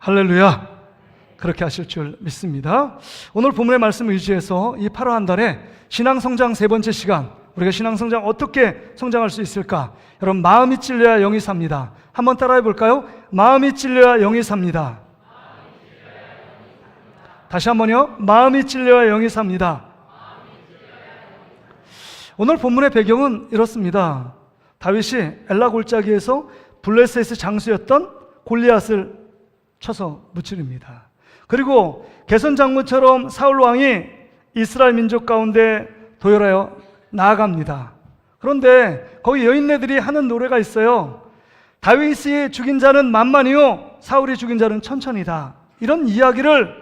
할렐루야. 그렇게 하실 줄 믿습니다. 오늘 본문의 말씀을 의지해서 이 8월 한 달에 신앙성장 세 번째 시간, 우리가 신앙성장 어떻게 성장할 수 있을까? 여러분, 마음이 찔려야 영이 삽니다. 한번 따라해 볼까요? 마음이 찔려야 영이 삽니다. 다시 한번요. 마음이 찔려야 영이 삽니다. 오늘 본문의 배경은 이렇습니다. 다윗이 엘라 골짜기에서 블레셋의 장수였던 골리앗을 쳐서 무찌릅니다. 그리고 개선 장군처럼 사울 왕이 이스라엘 민족 가운데 도열하여 나아갑니다. 그런데 거기 여인네들이 하는 노래가 있어요. 다윗이 죽인 자는 만만이요 사울이 죽인 자는 천천이다. 이런 이야기를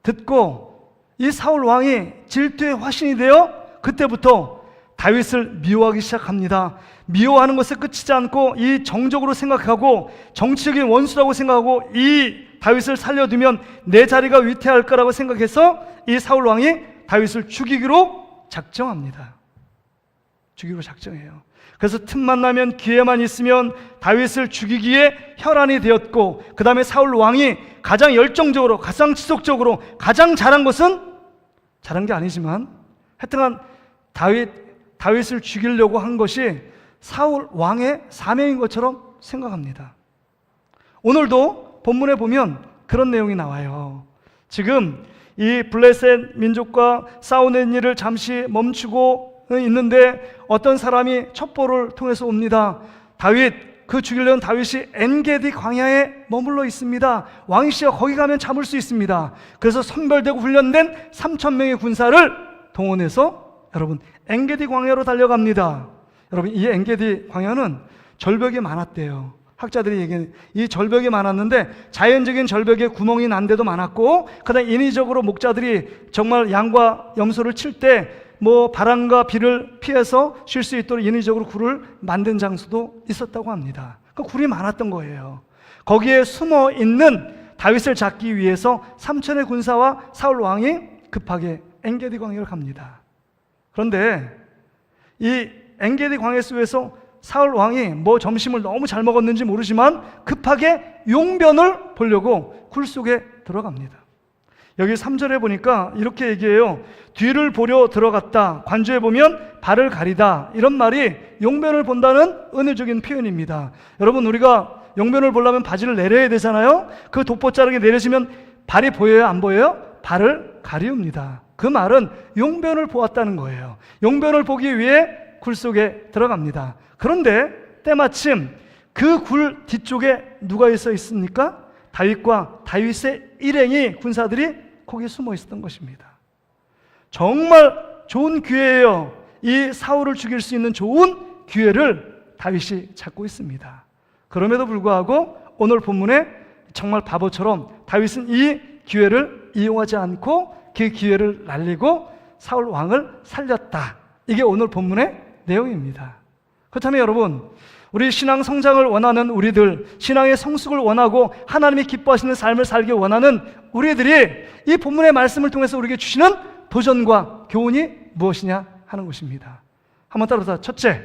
듣고 이 사울 왕이 질투의 화신이 되어 그때부터 다윗을 미워하기 시작합니다. 미워하는 것에 그치지 않고 이 정적으로 생각하고 정치적인 원수라고 생각하고 이 다윗을 살려두면 내 자리가 위태할 거라고 생각해서 이 사울 왕이 다윗을 죽이기로 작정합니다. 죽이기로 작정해요. 그래서 틈만 나면 기회만 있으면 다윗을 죽이기에 혈안이 되었고, 그 다음에 사울 왕이 가장 열정적으로, 가장 지속적으로 가장 잘한 것은, 잘한 게 아니지만 하여튼간 다윗을 죽이려고 한 것이 사울 왕의 사명인 것처럼 생각합니다. 오늘도 본문에 보면 그런 내용이 나와요. 지금 이 블레셋 민족과 싸우는 일을 잠시 멈추고 있는데 어떤 사람이 첩보를 통해서 옵니다. 그 죽이려는 다윗이 엔게디 광야에 머물러 있습니다. 왕이시여 거기 가면 잡을 수 있습니다. 그래서 선별되고 훈련된 3,000명의 군사를 동원해서 여러분 엔게디 광야로 달려갑니다. 여러분, 이 엔게디 광야는 절벽이 많았대요. 학자들이 얘기해, 이 절벽이 많았는데 자연적인 절벽에 구멍이 난 데도 많았고, 그다음 인위적으로 목자들이 정말 양과 염소를 칠 때 바람과 비를 피해서 쉴 수 있도록 인위적으로 굴을 만든 장소도 있었다고 합니다. 그 굴이 많았던 거예요. 거기에 숨어 있는 다윗을 잡기 위해서 3,000의 군사와 사울 왕이 급하게 엔게디 광야를 갑니다. 그런데 이 엔게디 광야 속에서 사울 왕이 점심을 너무 잘 먹었는지 모르지만 급하게 용변을 보려고 굴 속에 들어갑니다. 여기 3절에 보니까 이렇게 얘기해요. 뒤를 보려 들어갔다. 관조에 보면 발을 가리다. 이런 말이 용변을 본다는 은유적인 표현입니다. 여러분, 우리가 용변을 보려면 바지를 내려야 되잖아요. 그 돋보자락이 내려지면 발이 보여요? 안 보여요? 발을 가리웁니다. 그 말은 용변을 보았다는 거예요. 용변을 보기 위해 굴 속에 들어갑니다. 그런데 때마침 그 굴 뒤쪽에 누가 있어 있습니까? 다윗과 다윗의 일행이, 군사들이 거기에 숨어 있었던 것입니다. 정말 좋은 기회예요. 이 사울을 죽일 수 있는 좋은 기회를 다윗이 잡고 있습니다. 그럼에도 불구하고 오늘 본문에 정말 바보처럼 다윗은 이 기회를 이용하지 않고 그 기회를 날리고 사울 왕을 살렸다. 이게 오늘 본문의 내용입니다. 그렇다면 여러분, 우리 신앙 성장을 원하는 우리들, 신앙의 성숙을 원하고 하나님이 기뻐하시는 삶을 살기 원하는 우리들이 이 본문의 말씀을 통해서 우리에게 주시는 도전과 교훈이 무엇이냐 하는 것입니다. 한번 따라서 첫째,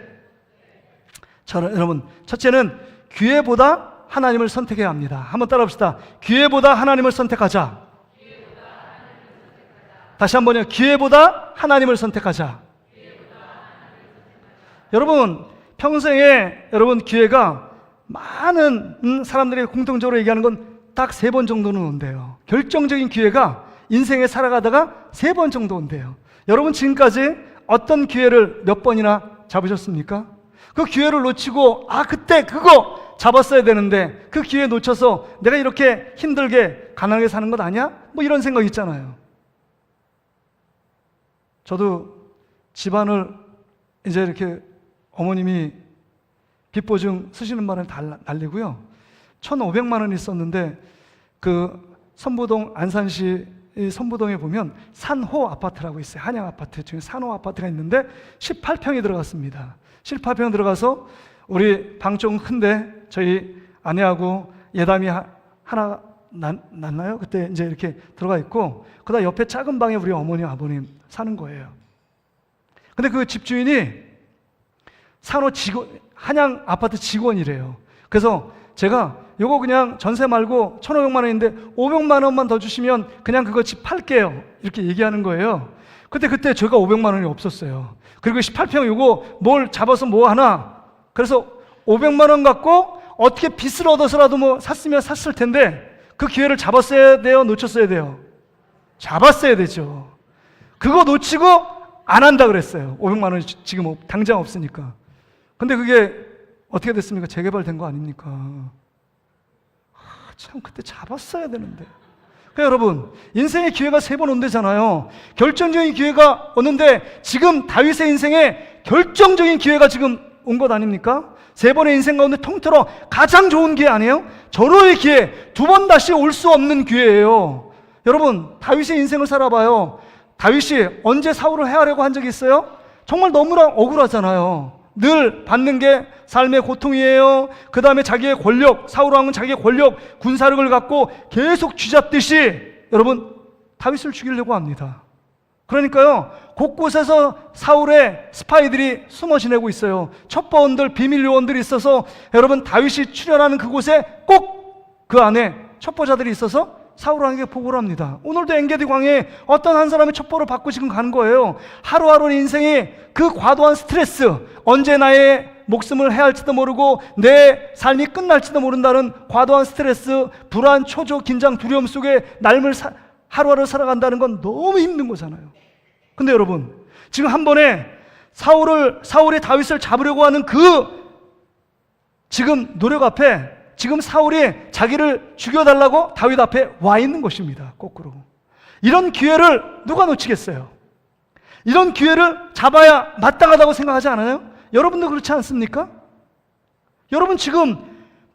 여러분, 첫째는 기회보다 하나님을 선택해야 합니다. 한번 따라합시다. 기회보다 하나님을 선택하자. 다시 한번요. 기회보다 하나님을 선택하자. 여러분, 평생에 여러분 기회가 많은 사람들이 공통적으로 얘기하는 건 딱 3번 정도는 온대요. 결정적인 기회가 인생에 살아가다가 3번 정도 온대요. 여러분, 지금까지 어떤 기회를 몇 번이나 잡으셨습니까? 그 기회를 놓치고 그때 그거 잡았어야 되는데 그 기회 놓쳐서 내가 이렇게 힘들게 가난하게 사는 것 아니야? 이런 생각 있잖아요. 저도 집안을 이제 이렇게 어머님이 빚보증 쓰시는 바람에 날리고요. 1,500만 원이 있었는데 그 선부동, 안산시 선부동에 보면 산호 아파트라고 있어요. 한양 아파트 중에 산호 아파트가 있는데 18평이 들어갔습니다. 18평 들어가서 우리 방 좀 큰데 저희 아내하고 예담이 하나 났나요? 그때 이제 이렇게 들어가 있고, 그다음 옆에 작은 방에 우리 어머니, 아버님 사는 거예요. 근데 그 집주인이 한양 아파트 직원이래요. 그래서 제가 요거 그냥 전세 말고 1,500만 원인데 500만 원만 더 주시면 그냥 그거 집 팔게요. 이렇게 얘기하는 거예요. 그때 제가 500만 원이 없었어요. 그리고 18평 요거 뭘 잡아서 뭐 하나. 그래서 500만 원 갖고 어떻게 빚을 얻어서라도 뭐 샀으면 샀을 텐데 그 기회를 잡았어야 돼요? 놓쳤어야 돼요? 잡았어야 되죠. 그거 놓치고 안 한다 그랬어요. 500만 원 지금 당장 없으니까. 근데 그게 어떻게 됐습니까? 재개발된 거 아닙니까? 참 그때 잡았어야 되는데. 그러니까 여러분, 인생의 기회가 3번 온대잖아요. 결정적인 기회가 오는데 지금 다윗의 인생에 결정적인 기회가 지금 온 것 아닙니까? 3번의 인생 가운데 통틀어 가장 좋은 기회 아니에요? 절호의 기회, 2번 다시 올 수 없는 기회예요. 여러분, 다윗의 인생을 살아봐요. 다윗이 언제 사울을 해하려고 한 적이 있어요? 정말 너무나 억울하잖아요. 늘 받는 게 삶의 고통이에요. 그 다음에 자기의 권력, 사울 왕은 자기의 권력, 군사력을 갖고 계속 쥐잡듯이 여러분 다윗을 죽이려고 합니다. 그러니까요, 곳곳에서 사울의 스파이들이 숨어 지내고 있어요. 첩보원들, 비밀 요원들이 있어서 여러분 다윗이 출현하는 그곳에 꼭 그 안에 첩보자들이 있어서 사울 왕에게 보고를 합니다. 오늘도 엔게디 광야에 어떤 한 사람이 첩보를 받고 지금 가는 거예요. 하루하루 인생의 그 과도한 스트레스, 언제 나의 목숨을 해할지도 모르고 내 삶이 끝날지도 모른다는 과도한 스트레스, 불안, 초조, 긴장, 두려움 속에 삶을 하루하루 살아간다는 건 너무 힘든 거잖아요. 근데 여러분, 지금 한 번에 사울이 다윗을 잡으려고 하는 그 지금 노력 앞에 지금 사울이 자기를 죽여달라고 다윗 앞에 와 있는 것입니다. 거꾸로. 이런 기회를 누가 놓치겠어요? 이런 기회를 잡아야 마땅하다고 생각하지 않아요? 여러분도 그렇지 않습니까? 여러분 지금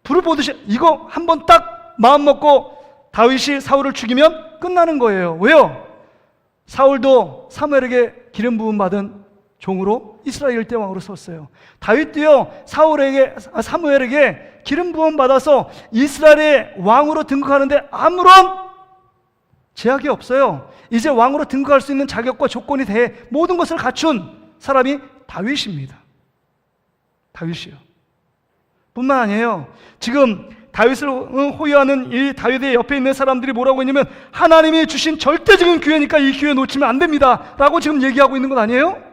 불을 보듯이 이거 한번 딱 마음 먹고 다윗이 사울을 죽이면 끝나는 거예요. 왜요? 사울도 사무엘에게 기름 부음 받은 종으로 이스라엘 대왕으로 섰어요. 다윗도요, 사무엘에게 기름 부음 받아서 이스라엘의 왕으로 등극하는데 아무런 제약이 없어요. 이제 왕으로 등극할 수 있는 자격과 조건이 돼 모든 것을 갖춘 사람이 다윗입니다. 다윗이요. 뿐만 아니에요. 지금 다윗을 호위하는 이 다윗의 옆에 있는 사람들이 뭐라고 했냐면 하나님이 주신 절대적인 기회니까 이 기회 놓치면 안 됩니다 라고 지금 얘기하고 있는 건 아니에요?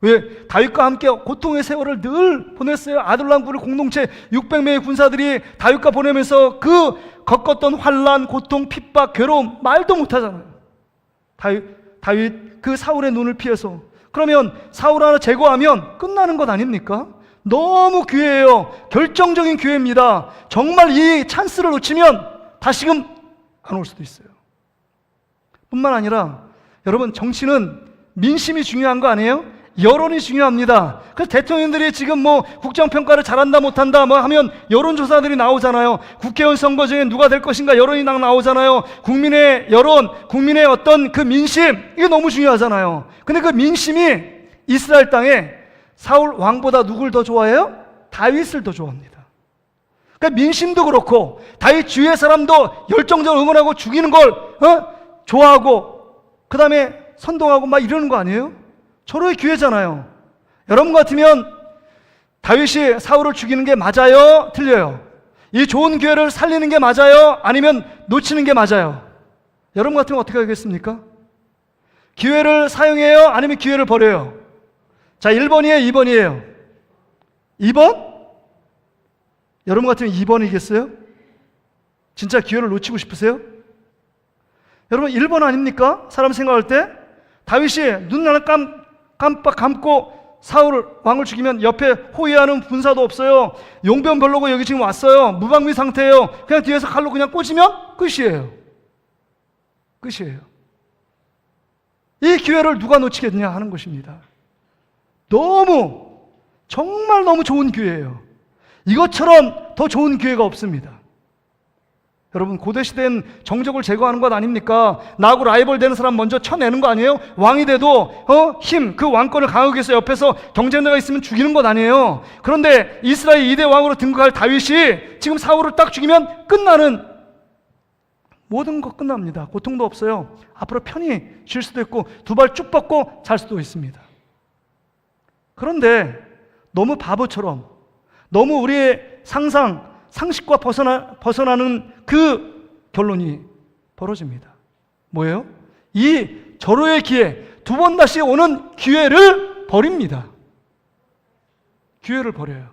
왜? 다윗과 함께 고통의 세월을 늘 보냈어요. 아둘람 굴 공동체 600명의 군사들이 다윗과 보내면서 그 겪었던 환난, 고통, 핍박, 괴로움 말도 못하잖아요. 다윗 그 사울의 눈을 피해서. 그러면 사울 하나 제거하면 끝나는 것 아닙니까? 너무 기회예요. 결정적인 기회입니다. 정말 이 찬스를 놓치면 다시금 안 올 수도 있어요. 뿐만 아니라 여러분, 정치는 민심이 중요한 거 아니에요? 여론이 중요합니다. 그래서 대통령들이 지금 뭐 국정평가를 잘한다 못한다 뭐 하면 여론조사들이 나오잖아요. 국회의원 선거 중에 누가 될 것인가 여론이 나오잖아요. 국민의 여론, 국민의 어떤 그 민심, 이게 너무 중요하잖아요. 근데 그 민심이 이스라엘 땅에 사울 왕보다 누굴 더 좋아해요? 다윗을 더 좋아합니다. 그러니까 민심도 그렇고 다윗 주위의 사람도 열정적으로 응원하고 죽이는 걸 좋아하고 그 다음에 선동하고 막 이러는 거 아니에요? 절호의 기회잖아요. 여러분 같으면 다윗이 사울을 죽이는 게 맞아요? 틀려요? 이 좋은 기회를 살리는 게 맞아요? 아니면 놓치는 게 맞아요? 여러분 같으면 어떻게 하겠습니까? 기회를 사용해요? 아니면 기회를 버려요? 자, 1번이에요? 2번이에요? 2번? 여러분 같으면 2번이겠어요? 진짜 기회를 놓치고 싶으세요? 여러분 1번 아닙니까? 사람 생각할 때 다윗이 눈 하나 깜빡 감고 사울 왕을 죽이면 옆에 호위하는 군사도 없어요. 용병 별로고 여기 지금 왔어요. 무방비 상태예요. 그냥 뒤에서 칼로 그냥 꽂으면 끝이에요. 끝이에요. 이 기회를 누가 놓치겠냐 하는 것입니다. 정말 너무 좋은 기회예요. 이것처럼 더 좋은 기회가 없습니다. 여러분, 고대시대엔 정적을 제거하는 것 아닙니까? 나하고 라이벌 되는 사람 먼저 쳐내는 거 아니에요? 왕이 돼도 그 왕권을 강하게 해서 옆에서 경쟁자가 있으면 죽이는 것 아니에요? 그런데 이스라엘 2대 왕으로 등극할 다윗이 지금 사울을 딱 죽이면 끝나는, 모든 것 끝납니다. 고통도 없어요. 앞으로 편히 쉴 수도 있고 두 발 쭉 뻗고 잘 수도 있습니다. 그런데 너무 바보처럼, 너무 우리의 상상, 상식과 벗어나는 그 결론이 벌어집니다. 뭐예요? 이 절호의 기회, 두 번 다시 오는 기회를 버립니다. 기회를 버려요.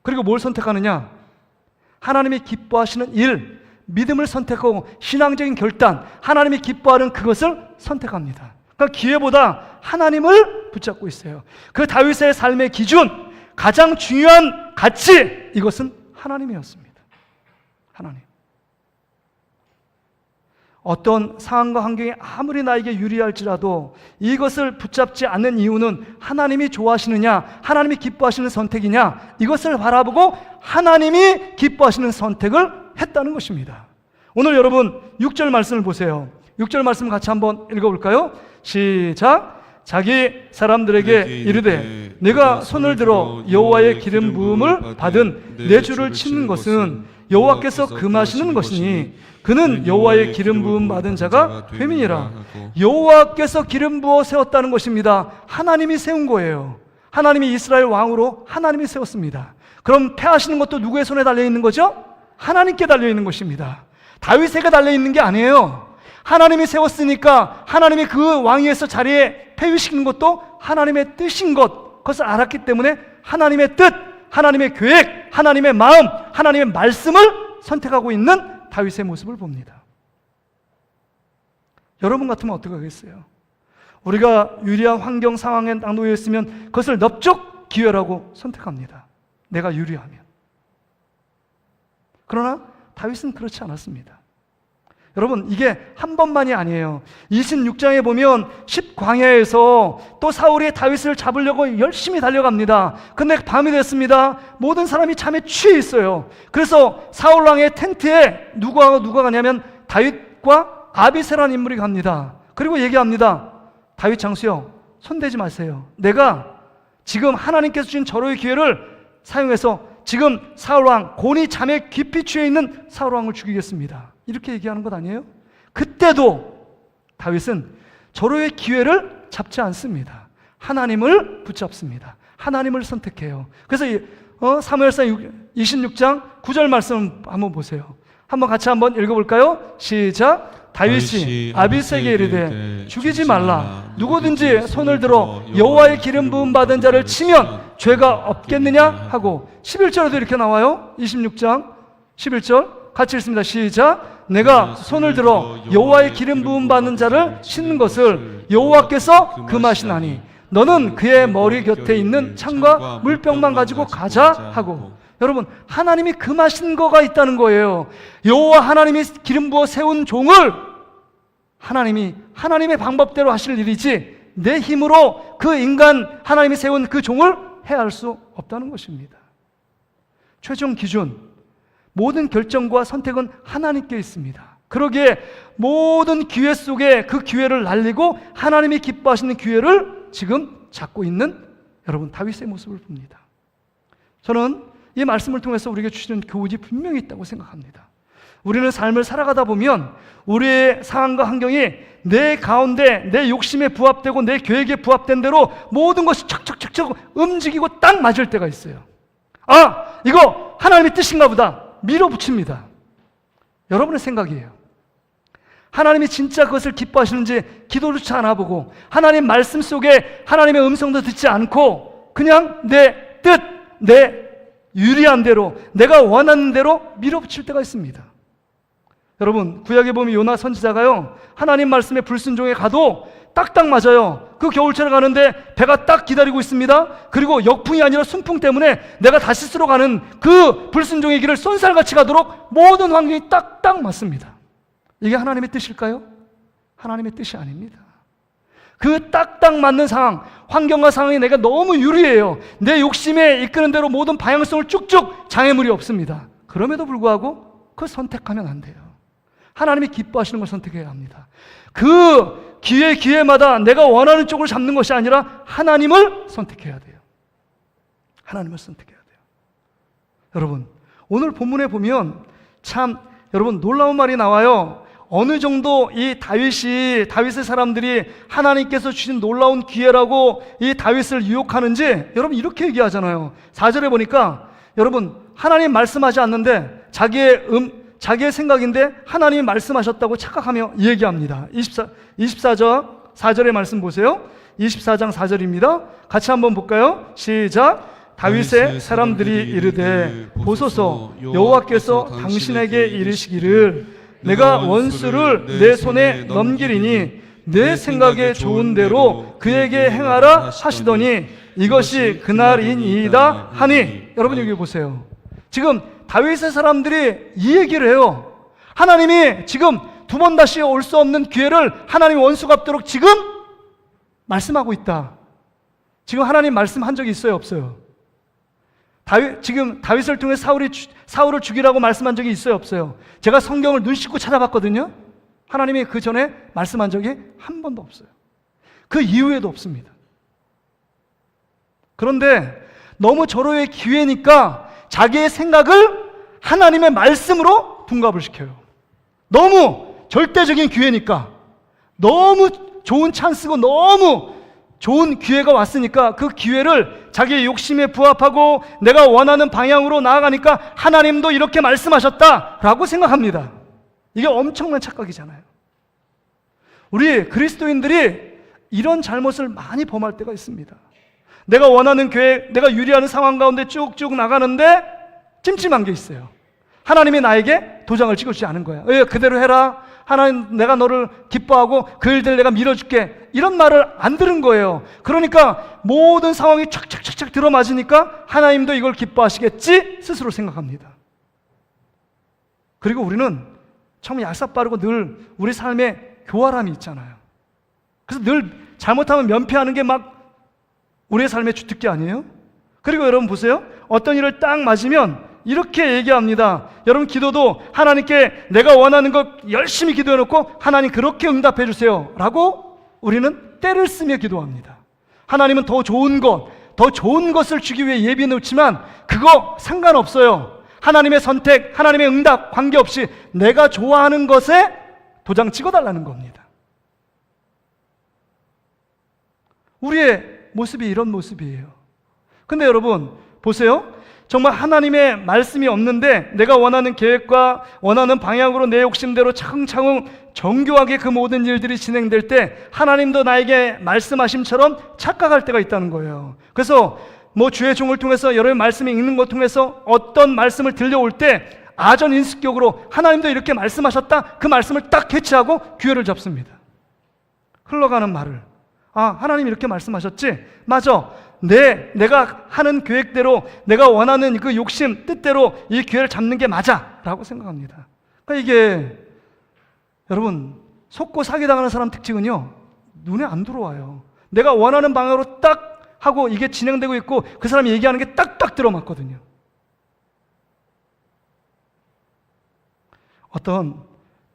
그리고 뭘 선택하느냐? 하나님이 기뻐하시는 일, 믿음을 선택하고 신앙적인 결단, 하나님이 기뻐하는 그것을 선택합니다. 그러니까 기회보다 하나님을 붙잡고 있어요. 그 다윗의 삶의 기준, 가장 중요한 가치, 이것은 하나님이었습니다. 하나님. 어떤 상황과 환경이 아무리 나에게 유리할지라도 이것을 붙잡지 않는 이유는 하나님이 좋아하시느냐, 하나님이 기뻐하시는 선택이냐, 이것을 바라보고 하나님이 기뻐하시는 선택을 했다는 것입니다. 오늘 여러분 6절 말씀을 보세요. 6절 말씀 같이 한번 읽어볼까요? 시작. 자기 사람들에게 이르되 내가 손을 들어 여호와의 기름 부음을 받은 내 주를 치는 것은 여호와께서 금하시는 것이니 그는 여호와의 기름 부음 받은 자가 됨이니라. 여호와께서 기름 부어 세웠다는 것입니다. 하나님이 세운 거예요. 하나님이 이스라엘 왕으로 하나님이 세웠습니다. 그럼 패하시는 것도 누구의 손에 달려 있는 거죠? 하나님께 달려 있는 것입니다. 다윗에게 달려 있는 게 아니에요. 하나님이 세웠으니까 하나님이 그 왕위에서 자리에 폐위시키는 것도 하나님의 뜻인 그것을 알았기 때문에 하나님의 뜻, 하나님의 계획, 하나님의 마음, 하나님의 말씀을 선택하고 있는 다윗의 모습을 봅니다. 여러분 같으면 어떻게 하겠어요? 우리가 유리한 환경 상황에 딱 놓여 있으면 그것을 넙죽 기회라고 선택합니다. 내가 유리하면. 그러나 다윗은 그렇지 않았습니다. 여러분, 이게 한 번만이 아니에요. 26장에 보면 10광야에서 또 사울이 다윗을 잡으려고 열심히 달려갑니다. 근데 밤이 됐습니다. 모든 사람이 잠에 취해 있어요. 그래서 사울 왕의 텐트에 누가 가냐면 다윗과 아비새라는 인물이 갑니다. 그리고 얘기합니다. 다윗 장수여, 손대지 마세요. 내가 지금 하나님께서 주신 절호의 기회를 사용해서 지금 사울 왕, 곤히 잠에 깊이 취해 있는 사울 왕을 죽이겠습니다. 이렇게 얘기하는 것 아니에요? 그때도 다윗은 절호의 기회를 잡지 않습니다. 하나님을 붙잡습니다. 하나님을 선택해요. 그래서 사무엘상 26장 9절 말씀 한번 보세요. 한번 같이 한번 읽어볼까요? 시작. 다윗이 아비새에게 이르되 죽이지 말라. 누구든지 손을 들어 여호와의 기름 부음 받은 자를 치면 죄가 없겠느냐 하고 11절에도 이렇게 나와요. 26장 11절 같이 읽습니다. 시작. 내가 손을 들어 여호와의 기름 부음 받는 자를 치는 것을 여호와께서 금하시나니 너는 그의 머리 곁에 있는 창과 물병만 가지고 가자 하고. 여러분, 하나님이 금하신 거가 있다는 거예요. 여호와 하나님이 기름 부어 세운 종을 하나님이 하나님의 방법대로 하실 일이지 내 힘으로 그 인간 하나님이 세운 그 종을 해할 수 없다는 것입니다. 최종 기준, 모든 결정과 선택은 하나님께 있습니다. 그러기에 모든 기회 속에 그 기회를 날리고 하나님이 기뻐하시는 기회를 지금 잡고 있는 여러분 다윗의 모습을 봅니다. 저는 이 말씀을 통해서 우리에게 주시는 교훈이 분명히 있다고 생각합니다. 우리는 삶을 살아가다 보면 우리의 상황과 환경이 내 가운데 내 욕심에 부합되고 내 계획에 부합된 대로 모든 것이 척척척척 움직이고 딱 맞을 때가 있어요. 아, 이거 하나님의 뜻인가 보다 밀어붙입니다. 여러분의 생각이에요. 하나님이 진짜 그것을 기뻐하시는지 기도조차 안 해보고 하나님 말씀 속에 하나님의 음성도 듣지 않고 그냥 내 뜻, 내 유리한 대로 내가 원하는 대로 밀어붙일 때가 있습니다. 여러분, 구약에 보면 요나 선지자가요 하나님 말씀에 불순종해 가도 딱딱 맞아요. 그 겨울철에 가는데 배가 딱 기다리고 있습니다. 그리고 역풍이 아니라 순풍 때문에 내가 다시스로 가는 그 불순종의 길을 쏜살같이 가도록 모든 환경이 딱딱 맞습니다. 이게 하나님의 뜻일까요? 하나님의 뜻이 아닙니다. 그 딱딱 맞는 상황, 환경과 상황이 내가 너무 유리해요. 내 욕심에 이끄는 대로 모든 방향성을 쭉쭉 장애물이 없습니다. 그럼에도 불구하고 그걸 선택하면 안 돼요. 하나님이 기뻐하시는 걸 선택해야 합니다. 그 기회마다 내가 원하는 쪽을 잡는 것이 아니라 하나님을 선택해야 돼요. 하나님을 선택해야 돼요. 여러분, 오늘 본문에 보면 참 여러분 놀라운 말이 나와요. 어느 정도 이 다윗의 사람들이 하나님께서 주신 놀라운 기회라고 이 다윗을 유혹하는지 여러분 이렇게 얘기하잖아요. 4절에 보니까 여러분 하나님 말씀하지 않는데 자기의 생각인데 하나님이 말씀하셨다고 착각하며 얘기합니다. 24절 4절의 말씀 보세요. 24장 4절입니다. 같이 한번 볼까요? 시작. 다윗의 사람들이 이르되 보소서 여호와께서 당신에게 이르시기를 내가 원수를 내 손에 넘기리니 내 생각에 좋은 대로 그에게 행하라 하시더니 이것이 그날이니이다 하니. 여러분 여기 보세요. 지금 다윗의 사람들이 이 얘기를 해요. 하나님이 지금 두 번 다시 올 수 없는 기회를 하나님 원수 갚도록 지금 말씀하고 있다. 지금 하나님 말씀한 적이 있어요, 없어요? 지금 다윗을 통해 사울을 죽이라고 말씀한 적이 있어요, 없어요? 제가 성경을 눈 씻고 찾아봤거든요. 하나님이 그 전에 말씀한 적이 한 번도 없어요. 그 이후에도 없습니다. 그런데 너무 절호의 기회니까 자기의 생각을 하나님의 말씀으로 둔갑을 시켜요. 너무 절대적인 기회니까, 너무 좋은 찬스고 너무 좋은 기회가 왔으니까 그 기회를 자기의 욕심에 부합하고 내가 원하는 방향으로 나아가니까 하나님도 이렇게 말씀하셨다라고 생각합니다. 이게 엄청난 착각이잖아요. 우리 그리스도인들이 이런 잘못을 많이 범할 때가 있습니다. 내가 원하는 계획, 내가 유리한 상황 가운데 쭉쭉 나가는데 찜찜한 게 있어요. 하나님이 나에게 도장을 찍어주지 않은 거야. 그대로 해라. 하나님, 내가 너를 기뻐하고 그 일들 내가 밀어줄게. 이런 말을 안 들은 거예요. 그러니까 모든 상황이 착착착착 들어맞으니까 하나님도 이걸 기뻐하시겠지 스스로 생각합니다. 그리고 우리는 참 약삭빠르고 늘 우리 삶에 교활함이 있잖아요. 그래서 늘 잘못하면 면피하는 게 막 우리의 삶의 주특기 아니에요? 그리고 여러분 보세요. 어떤 일을 딱 맞으면 이렇게 얘기합니다. 여러분 기도도 하나님께 내가 원하는 것 열심히 기도해놓고 하나님 그렇게 응답해 주세요 라고 우리는 때를 쓰며 기도합니다. 하나님은 더 좋은 것을 주기 위해 예비해 놓지만 그거 상관없어요. 하나님의 선택, 하나님의 응답 관계없이 내가 좋아하는 것에 도장 찍어달라는 겁니다. 우리의 모습이 이런 모습이에요. 근데 여러분 보세요. 정말 하나님의 말씀이 없는데 내가 원하는 계획과 원하는 방향으로 내 욕심대로 차근차근 정교하게 그 모든 일들이 진행될 때 하나님도 나에게 말씀하심처럼 착각할 때가 있다는 거예요. 그래서 주의 종을 통해서 여러분 말씀이 읽는 것 통해서 어떤 말씀을 들려올 때 아전인식격으로 하나님도 이렇게 말씀하셨다, 그 말씀을 딱 캐치하고 기회를 잡습니다. 흘러가는 말을 하나님 이렇게 말씀하셨지? 맞아. 내가 하는 계획대로 내가 원하는 그 욕심, 뜻대로 이 기회를 잡는 게 맞아 라고 생각합니다. 그러니까 이게 여러분 속고 사기당하는 사람 특징은요, 눈에 안 들어와요. 내가 원하는 방향으로 딱 하고 이게 진행되고 있고 그 사람이 얘기하는 게 딱딱 들어맞거든요. 어떤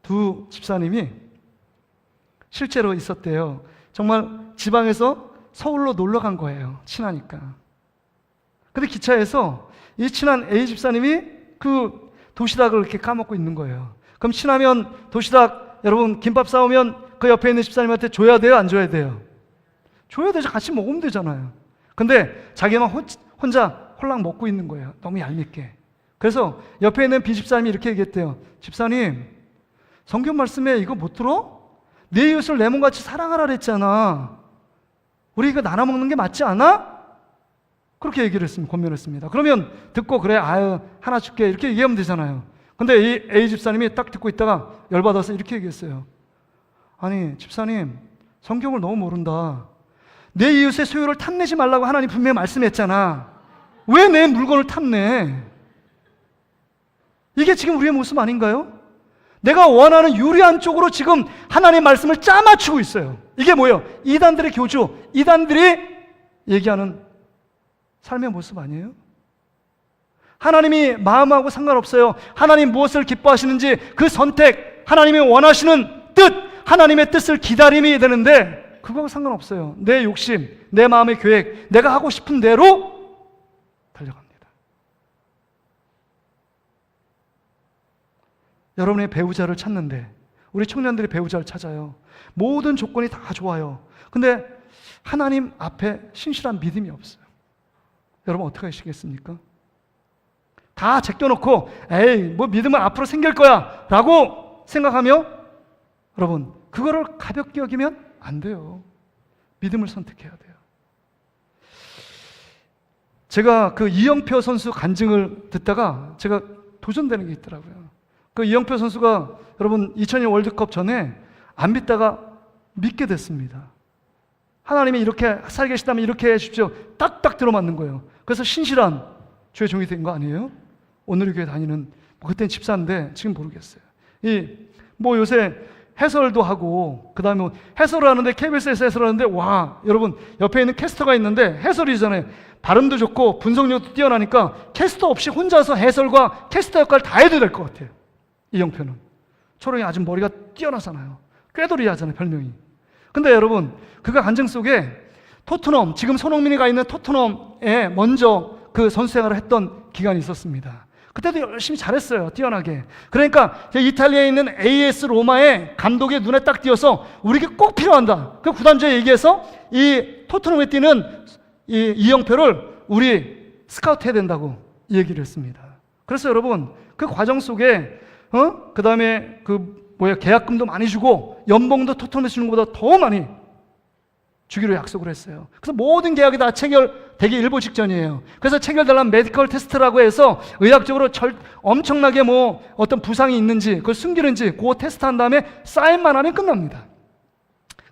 두 집사님이 실제로 있었대요. 정말 지방에서 서울로 놀러 간 거예요. 친하니까. 근데 기차에서 이 친한 A 집사님이 그 도시락을 이렇게 까먹고 있는 거예요. 그럼 친하면 도시락, 여러분 김밥 싸우면 그 옆에 있는 집사님한테 줘야 돼요? 안 줘야 돼요? 줘야 되죠. 같이 먹으면 되잖아요. 근데 자기만 혼자 홀랑 먹고 있는 거예요. 너무 얄밉게. 그래서 옆에 있는 B 집사님이 이렇게 얘기했대요. 집사님, 성경 말씀에 이거 못 들어? 내 이웃을 내 몸같이 사랑하라 그랬잖아. 우리 이거 나눠 먹는 게 맞지 않아? 그렇게 얘기를 했습니다. 권면했습니다. 그러면 듣고 그래, 하나 줄게 이렇게 얘기하면 되잖아요. 근데 이 A 집사님이 딱 듣고 있다가 열받아서 이렇게 얘기했어요. 아니 집사님, 성경을 너무 모른다. 내 이웃의 소유를 탐내지 말라고 하나님 분명히 말씀했잖아. 왜 내 물건을 탐내? 이게 지금 우리의 모습 아닌가요? 내가 원하는 유리한 쪽으로 지금 하나님의 말씀을 짜맞추고 있어요. 이게 뭐예요? 이단들의 교주, 이단들이 얘기하는 삶의 모습 아니에요? 하나님이 마음하고 상관없어요. 하나님 무엇을 기뻐하시는지 그 선택, 하나님이 원하시는 뜻, 하나님의 뜻을 기다림이 되는데 그거하고 상관없어요. 내 욕심, 내 마음의 계획, 내가 하고 싶은 대로 달려갑니다. 여러분의 배우자를 찾는데 우리 청년들이 배우자를 찾아요. 모든 조건이 다 좋아요. 근데 하나님 앞에 신실한 믿음이 없어요. 여러분 어떻게 하시겠습니까? 다 제껴놓고 에이 뭐 믿음은 앞으로 생길 거야 라고 생각하며 여러분 그거를 가볍게 여기면 안 돼요. 믿음을 선택해야 돼요. 제가 그 이영표 선수 간증을 듣다가 제가 도전되는 게 있더라고요. 그 이영표 선수가 여러분 2002년 월드컵 전에 안 믿다가 믿게 됐습니다. 하나님이 이렇게 살계시다면 이렇게 해주십시오. 딱딱 들어맞는 거예요. 그래서 신실한 주의 종이 된 거 아니에요? 오늘 교회 다니는 그때는 집사인데 지금 모르겠어요. 뭐 요새 해설도 하고 그 다음에 해설을 하는데 KBS에서 해설하는데 와 여러분 옆에 있는 캐스터가 있는데 해설이잖아요. 발음도 좋고 분석력도 뛰어나니까 캐스터 없이 혼자서 해설과 캐스터 역할 다 해도 될 것 같아요. 이영표는 초롱이 아주 머리가 뛰어나잖아요. 꾀돌이 하잖아요 별명이. 근데 여러분 그가 간증 속에 토트넘 지금 손흥민이 가 있는 토트넘에 먼저 그 선수 생활을 했던 기간이 있었습니다. 그때도 열심히 잘했어요. 뛰어나게. 그러니까 이탈리아에 있는 AS 로마의 감독의 눈에 딱 띄어서 우리에게 꼭 필요한다. 그 구단주에 얘기해서 이 토트넘에 뛰는 이 이영표를 우리 스카우트 해야 된다고 얘기를 했습니다. 그래서 여러분 그 과정 속에 그 다음에 계약금도 많이 주고 연봉도 토트넘에 주는 것보다 더 많이 주기로 약속을 했어요. 그래서 모든 계약이 다 체결되기 일보 직전이에요. 그래서 체결되려면 메디컬 테스트라고 해서 의학적으로 엄청나게 뭐 어떤 부상이 있는지 그걸 숨기는지 그거 테스트한 다음에 사인만 하면 끝납니다.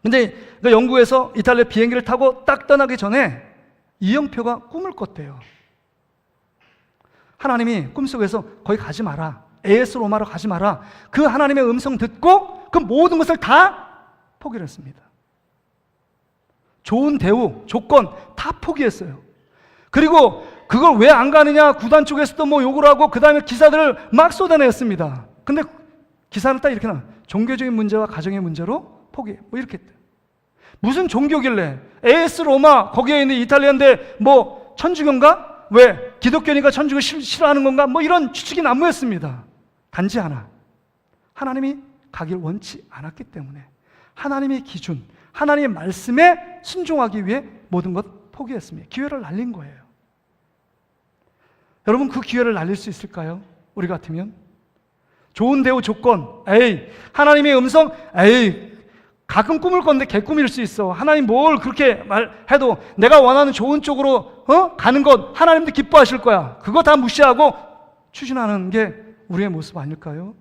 근데 그 영국에서 이탈리아 비행기를 타고 딱 떠나기 전에 이영표가 꿈을 꿨대요. 하나님이 꿈속에서 거기 가지 마라. AS 로마로 가지 마라. 그 하나님의 음성 듣고 그 모든 것을 다 포기를 했습니다. 좋은 대우, 조건 다 포기했어요. 그리고 그걸 왜 안 가느냐 구단 쪽에서도 뭐 욕을 하고 그 다음에 기사들을 막 쏟아냈습니다. 근데 기사는 딱 이렇게 나와요. 종교적인 문제와 가정의 문제로 포기. 뭐 이렇게 했대요. 무슨 종교길래 AS 로마 거기에 있는 이탈리아인데 뭐 천주교인가? 왜 기독교니까 천주교 싫어하는 건가? 뭐 이런 추측이 난무했습니다. 단지 하나 하나님이 가길 원치 않았기 때문에 하나님의 기준 하나님의 말씀에 순종하기 위해 모든 것 포기했습니다. 기회를 날린 거예요. 여러분 그 기회를 날릴 수 있을까요? 우리 같으면 좋은 대우 조건 하나님의 음성 가끔 꿈을 꿨는데 개꿈일 수 있어. 하나님 뭘 그렇게 말해도 내가 원하는 좋은 쪽으로 가는 것 하나님도 기뻐하실 거야. 그거 다 무시하고 추진하는 게 우리의 모습 아닐까요?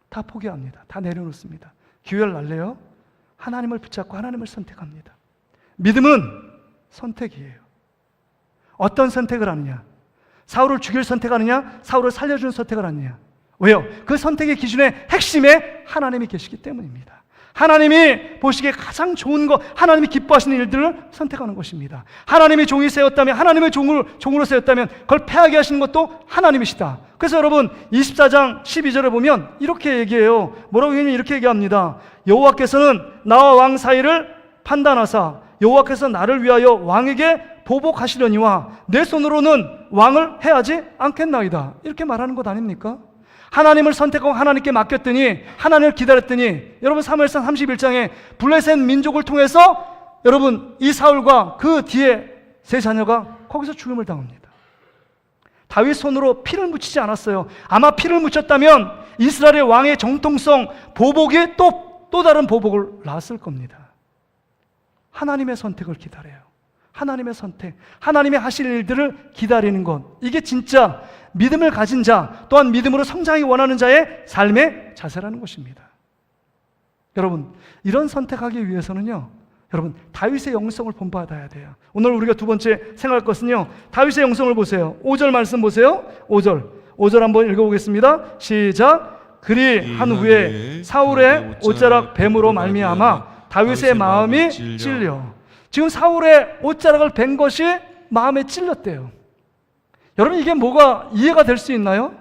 다 포기합니다. 다 내려놓습니다. 기회를 날래요. 하나님을 붙잡고 하나님을 선택합니다. 믿음은 선택이에요. 어떤 선택을 하느냐? 사울을 죽일 선택하느냐? 사울을 살려주는 선택을 하느냐? 왜요? 그 선택의 기준의 핵심에 하나님이 계시기 때문입니다. 하나님이 보시기에 가장 좋은 것, 하나님이 기뻐하시는 일들을 선택하는 것입니다. 하나님의 종이 세웠다면, 하나님의 종으로 세웠다면 그걸 패하게 하시는 것도 하나님이시다. 그래서 여러분 24장 12절에 보면 이렇게 얘기해요. 뭐라고 이렇게 얘기합니다. 여호와께서는 나와 왕 사이를 판단하사 여호와께서 나를 위하여 왕에게 보복하시려니와 내 손으로는 왕을 해하지 않겠나이다. 이렇게 말하는 것 아닙니까? 하나님을 선택하고 하나님께 맡겼더니 하나님을 기다렸더니 여러분 사무엘상 31장에 블레셋 민족을 통해서 여러분 이 사울과 그 뒤에 세 자녀가 거기서 죽음을 당합니다. 다윗 손으로 피를 묻히지 않았어요. 아마 피를 묻혔다면 이스라엘의 왕의 정통성 보복이 또 다른 보복을 낳았을 겁니다. 하나님의 선택을 기다려요. 하나님의 선택, 하나님이 하실 일들을 기다리는 것, 이게 진짜 믿음을 가진 자, 또한 믿음으로 성장하기 원하는 자의 삶의 자세라는 것입니다. 여러분, 이런 선택하기 위해서는요, 여러분 다윗의 영성을 본받아야 돼요. 오늘 우리가 두 번째 생각할 것은요, 다윗의 영성을 보세요. 5절 말씀 보세요. 5절 한번 읽어보겠습니다. 시작. 그리 한 후에 사울의 옷자락 뱀으로 말미암아 다윗의 마음이 찔려. 지금 사울의 옷자락을 벤 것이 마음에 찔렸대요. 여러분 이게 뭐가 이해가 될 수 있나요?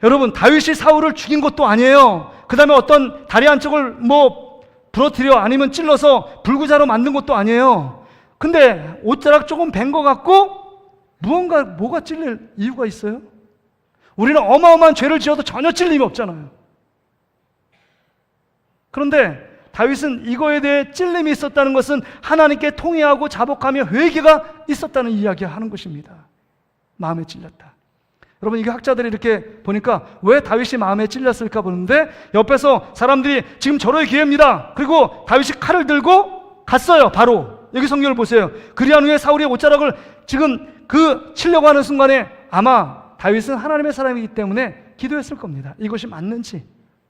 여러분 다윗이 사울을 죽인 것도 아니에요. 그 다음에 어떤 다리 한쪽을 뭐 부러뜨려 아니면 찔러서 불구자로 만든 것도 아니에요. 근데 옷자락 조금 벤 것 같고 뭐가 찔릴 이유가 있어요? 우리는 어마어마한 죄를 지어도 전혀 찔림이 없잖아요. 그런데 다윗은 이거에 대해 찔림이 있었다는 것은 하나님께 통회하고 자복하며 회개가 있었다는 이야기를 하는 것입니다. 마음에 찔렸다. 여러분, 이게 학자들이 이렇게 보니까 왜 다윗이 마음에 찔렸을까 보는데, 옆에서 사람들이 지금 절호의 기회입니다. 그리고 다윗이 칼을 들고 갔어요. 바로 여기 성경을 보세요. 그리한 후에 사울이 옷자락을 지금 치려고 하는 순간에 아마 다윗은 하나님의 사람이기 때문에 기도했을 겁니다. 이것이 맞는지,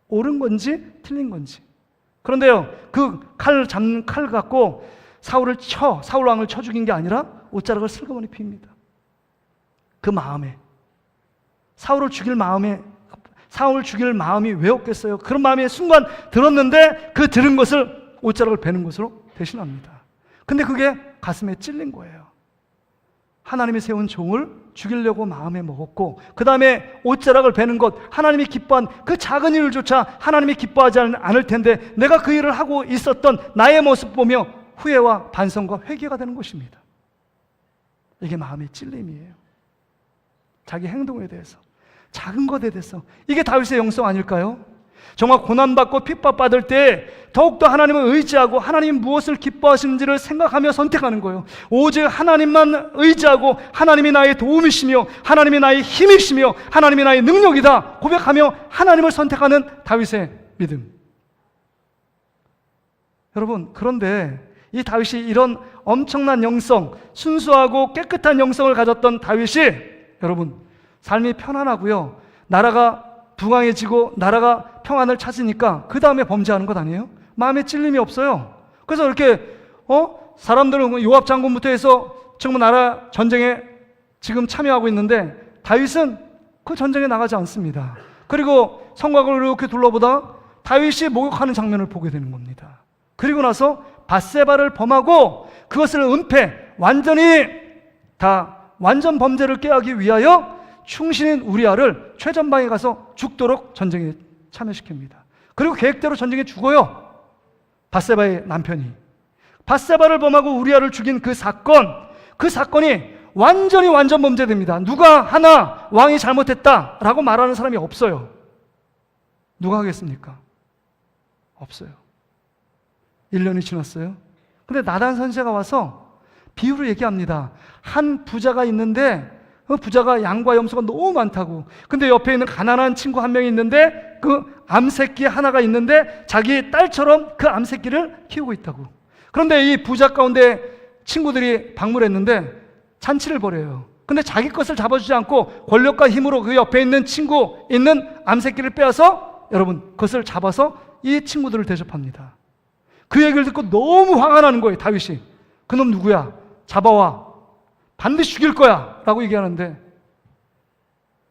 옳은 건지 틀린 건지. 그런데요, 그 잡는 칼 갖고 사울 왕을 쳐 죽인 게 아니라 옷자락을 슬그머니 핍니다. 그 마음에, 사울 죽일 마음이 왜 없겠어요? 그런 마음이 순간 들었는데 그 들은 것을 옷자락을 베는 것으로 대신합니다. 근데 그게 가슴에 찔린 거예요. 하나님이 세운 종을 죽이려고 마음에 먹었고, 그 다음에 옷자락을 베는 것, 하나님이 기뻐한 그 작은 일조차 하나님이 기뻐하지 않을 텐데 내가 그 일을 하고 있었던 나의 모습 보며 후회와 반성과 회개가 되는 것입니다. 이게 마음의 찔림이에요. 자기 행동에 대해서, 작은 것에 대해서. 이게 다윗의 영성 아닐까요? 정말 고난받고 핍박받을 때 더욱더 하나님을 의지하고 하나님이 무엇을 기뻐하시는지를 생각하며 선택하는 거예요. 오직 하나님만 의지하고 하나님이 나의 도움이시며 하나님이 나의 힘이시며 하나님이 나의 능력이다 고백하며 하나님을 선택하는 다윗의 믿음. 여러분, 그런데 이 다윗이 이런 엄청난 영성, 순수하고 깨끗한 영성을 가졌던 다윗이, 여러분, 삶이 편안하고요, 나라가 부강해지고 나라가 평안을 찾으니까 그 다음에 범죄하는 것 아니에요? 마음에 찔림이 없어요. 그래서 이렇게 사람들은 요압 장군부터 해서 지금 나라 전쟁에 지금 참여하고 있는데 다윗은 그 전쟁에 나가지 않습니다. 그리고 성곽을 이렇게 둘러보다 다윗이 목욕하는 장면을 보게 되는 겁니다. 그리고 나서 밧세바를 범하고 그것을 완전 범죄를 깨하기 위하여 충신인 우리아를 최전방에 가서 죽도록 전쟁에 참여시킵니다. 그리고 계획대로 전쟁에 죽어요. 밧세바의 남편이. 밧세바를 범하고 우리아를 죽인 그 사건이 완전 범죄됩니다. 누가 하나 왕이 잘못했다라고 말하는 사람이 없어요. 누가 하겠습니까? 없어요. 1년이 지났어요. 근데 나단 선지자가 와서 비유를 얘기합니다. 한 부자가 있는데 그 부자가 양과 염소가 너무 많다고. 근데 옆에 있는 가난한 친구 한 명이 있는데 그 암새끼 하나가 있는데 자기 딸처럼 그 암새끼를 키우고 있다고. 그런데 이 부자 가운데 친구들이 방문했는데 잔치를 벌여요. 근데 자기 것을 잡아주지 않고 권력과 힘으로 그 옆에 있는 친구 있는 암새끼를 빼앗아 여러분 그것을 잡아서 이 친구들을 대접합니다. 그 얘기를 듣고 너무 화가 나는 거예요. 다윗이. 그놈 누구야? 잡아와. 반드시 죽일 거야 라고 얘기하는데,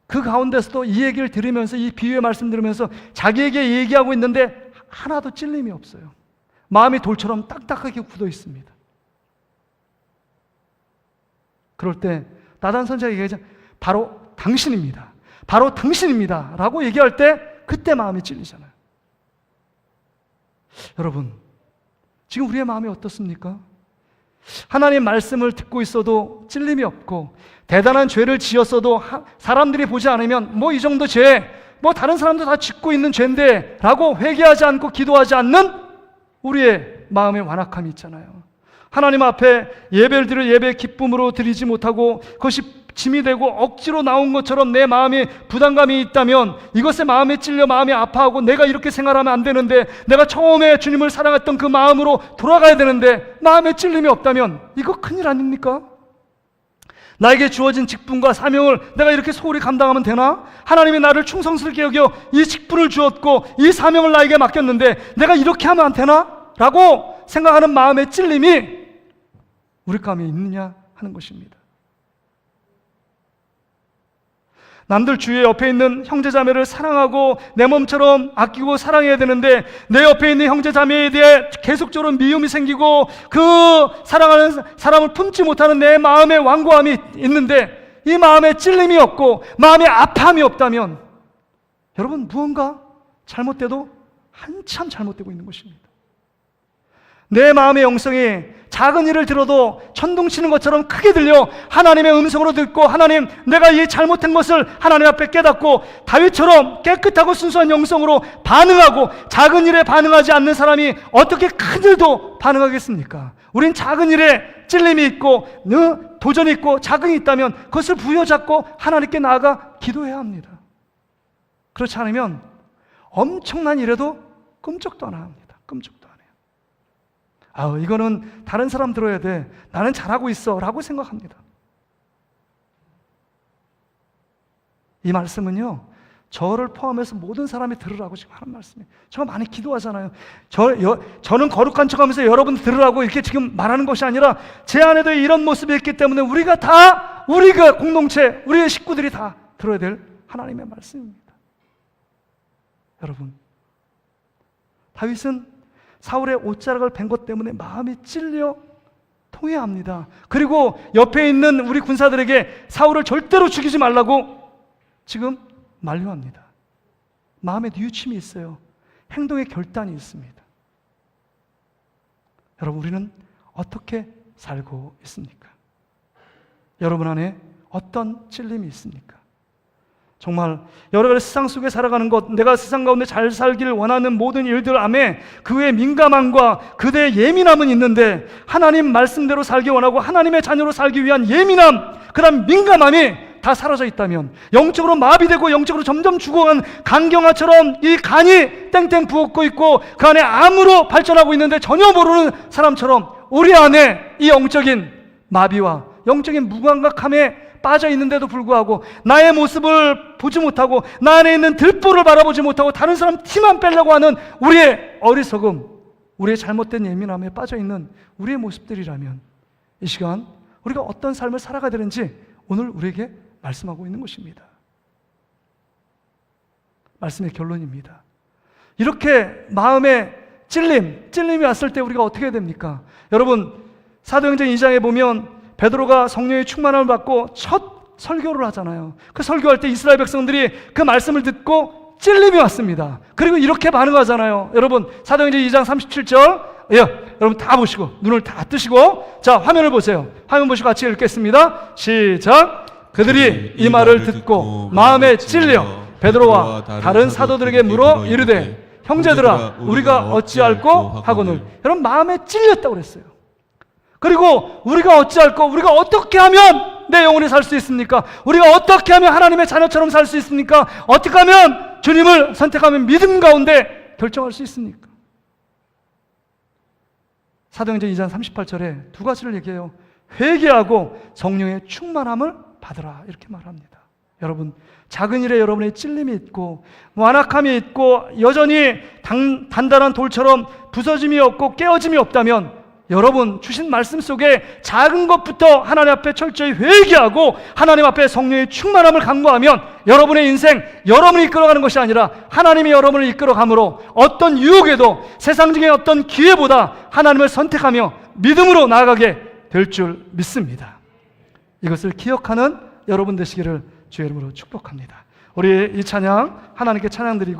그 가운데서도 이 얘기를 들으면서, 이 비유의 말씀 들으면서 자기에게 얘기하고 있는데 하나도 찔림이 없어요. 마음이 돌처럼 딱딱하게 굳어 있습니다. 그럴 때 나단 선지자가 얘기하자, 바로 당신입니다 라고 얘기할 때 그때 마음이 찔리잖아요. 여러분, 지금 우리의 마음이 어떻습니까? 하나님 말씀을 듣고 있어도 찔림이 없고, 대단한 죄를 지었어도 사람들이 보지 않으면 뭐 이 정도 죄, 뭐 다른 사람도 다 짓고 있는 죄인데 라고 회개하지 않고 기도하지 않는 우리의 마음의 완악함이 있잖아요. 하나님 앞에 예배를 드려 예배 기쁨으로 드리지 못하고 그것이 짐이 되고 억지로 나온 것처럼 내 마음에 부담감이 있다면, 이것에 마음에 찔려 마음이 아파하고 내가 이렇게 생활하면 안 되는데, 내가 처음에 주님을 사랑했던 그 마음으로 돌아가야 되는데 마음에 찔림이 없다면 이거 큰일 아닙니까? 나에게 주어진 직분과 사명을 내가 이렇게 소홀히 감당하면 되나? 하나님이 나를 충성스럽게 여겨 이 직분을 주었고 이 사명을 나에게 맡겼는데 내가 이렇게 하면 안 되나? 라고 생각하는 마음의 찔림이 우리 가운데 있느냐 하는 것입니다. 남들 주위에 옆에 있는 형제자매를 사랑하고 내 몸처럼 아끼고 사랑해야 되는데, 내 옆에 있는 형제자매에 대해 계속적으로 미움이 생기고 그 사랑하는 사람을 품지 못하는 내 마음의 완고함이 있는데, 이 마음에 찔림이 없고 마음에 아픔이 없다면 여러분 무언가 잘못돼도 한참 잘못되고 있는 것입니다. 내 마음의 영성이 작은 일을 들어도 천둥치는 것처럼 크게 들려 하나님의 음성으로 듣고, 하나님, 내가 이 잘못한 것을 하나님 앞에 깨닫고 다윗처럼 깨끗하고 순수한 영성으로 반응하고, 작은 일에 반응하지 않는 사람이 어떻게 큰 일도 반응하겠습니까? 우린 작은 일에 찔림이 있고 도전이 있고 자긍이 있다면 그것을 부여잡고 하나님께 나아가 기도해야 합니다. 그렇지 않으면 엄청난 일에도 끔찍도 안 합니다. 끔찍도 안 해요. 이거는 다른 사람 들어야 돼, 나는 잘하고 있어 라고 생각합니다. 이 말씀은요, 저를 포함해서 모든 사람이 들으라고 지금 하는 말씀이에요. 제가 많이 기도하잖아요. 저는 거룩한 척하면서 여러분 들으라고 이렇게 지금 말하는 것이 아니라 제 안에도 이런 모습이 있기 때문에 우리가 공동체, 우리의 식구들이 다 들어야 될 하나님의 말씀입니다. 여러분, 다윗은 사울의 옷자락을 벤 것 때문에 마음이 찔려 통회합니다. 그리고 옆에 있는 우리 군사들에게 사울을 절대로 죽이지 말라고 지금 만류합니다. 마음에 뉘우침이 있어요. 행동의 결단이 있습니다. 여러분, 우리는 어떻게 살고 있습니까? 여러분 안에 어떤 찔림이 있습니까? 정말 여러 가지 세상 속에 살아가는 것, 내가 세상 가운데 잘 살기를 원하는 모든 일들 안에 그의 민감함과 그대의 예민함은 있는데, 하나님 말씀대로 살기 원하고 하나님의 자녀로 살기 위한 예민함, 그 다음 민감함이 다 사라져 있다면, 영적으로 마비되고 영적으로 점점 죽어간 강경화처럼 이 간이 땡땡 부었고 있고 그 안에 암으로 발전하고 있는데 전혀 모르는 사람처럼 우리 안에 이 영적인 마비와 영적인 무감각함에 빠져 있는데도 불구하고 나의 모습을 보지 못하고 나 안에 있는 들보를 바라보지 못하고 다른 사람 티만 빼려고 하는 우리의 어리석음, 우리의 잘못된 예민함에 빠져 있는 우리의 모습들이라면, 이 시간 우리가 어떤 삶을 살아가야 되는지 오늘 우리에게 말씀하고 있는 것입니다. 말씀의 결론입니다. 이렇게 마음에 찔림이 왔을 때 우리가 어떻게 해야 됩니까? 여러분, 사도행전 2장에 보면 베드로가 성령의 충만함을 받고 첫 설교를 하잖아요. 그 설교할 때 이스라엘 백성들이 그 말씀을 듣고 찔림이 왔습니다. 그리고 이렇게 반응하잖아요. 여러분, 사도행전 2장 37절, 여러분 다 보시고 눈을 다 뜨시고, 자, 화면을 보세요. 화면 보시고 같이 읽겠습니다. 시작. 그들이 이 말을 듣고 마음에 찔려 베드로와 다른 사도들에게 물어 이르되, 형제들아, 우리가 어찌할꼬 하거늘. 여러분, 마음에 찔렸다고 그랬어요. 그리고 우리가 어찌할꼬, 우리가 어떻게 하면 내 영혼이 살 수 있습니까? 우리가 어떻게 하면 하나님의 자녀처럼 살 수 있습니까? 어떻게 하면 주님을 선택하면 믿음 가운데 결정할 수 있습니까? 사도행전 2장 38절에 두 가지를 얘기해요. 회개하고 성령의 충만함을 받으라, 이렇게 말합니다. 여러분, 작은 일에 여러분의 찔림이 있고 완악함이 있고 여전히 단단한 돌처럼 부서짐이 없고 깨어짐이 없다면, 여러분 주신 말씀 속에 작은 것부터 하나님 앞에 철저히 회개하고 하나님 앞에 성령의 충만함을 간구하면, 여러분의 인생 여러분이 이끌어가는 것이 아니라 하나님이 여러분을 이끌어감으로 어떤 유혹에도 세상적인 어떤 기회보다 하나님을 선택하며 믿음으로 나아가게 될 줄 믿습니다. 이것을 기억하는 여러분 되시기를 주의 이름으로 축복합니다. 우리 이 찬양 하나님께 찬양 드리고